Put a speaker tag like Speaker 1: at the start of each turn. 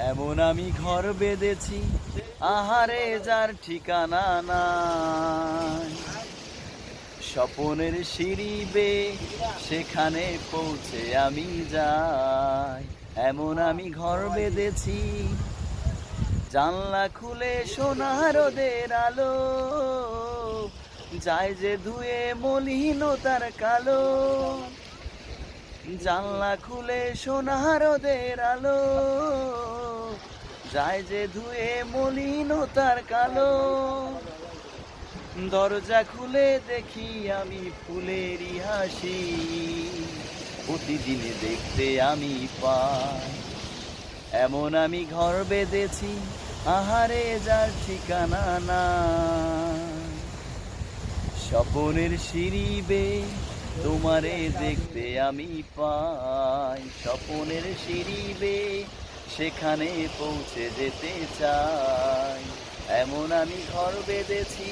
Speaker 1: এমন আমি ঘর বেঁধেছি, আহারে যার ঠিকানা নাই। স্বপনের সিঁড়ি বেয়ে সেখানে পৌঁছে আমি যাই। এমন আমি ঘর বেঁধেছি, জানলা খুলে সোনা রোদের আলো যায় যে ধুয়ে মলিনতার কালো। জানলা খুলে সোনা রোদের আলো যায় যে ধুয়ে মলিনতার কালো। দরজা খুলে দেখি আমি ফুলেরই হাসি, প্রতিদিন দেখতে আমি পাই। এমন আমি ঘর বেঁধেছি, আহারে যার ঠিকানা নাই। স্বপনের সিঁড়ি বেয়ে তোমারে দেখতে আমি পাই। স্বপনের সিঁড়ি বেয়ে সেখানে পৌঁছে যেতে চাই। এমন আমি ঘর বেঁধেছি।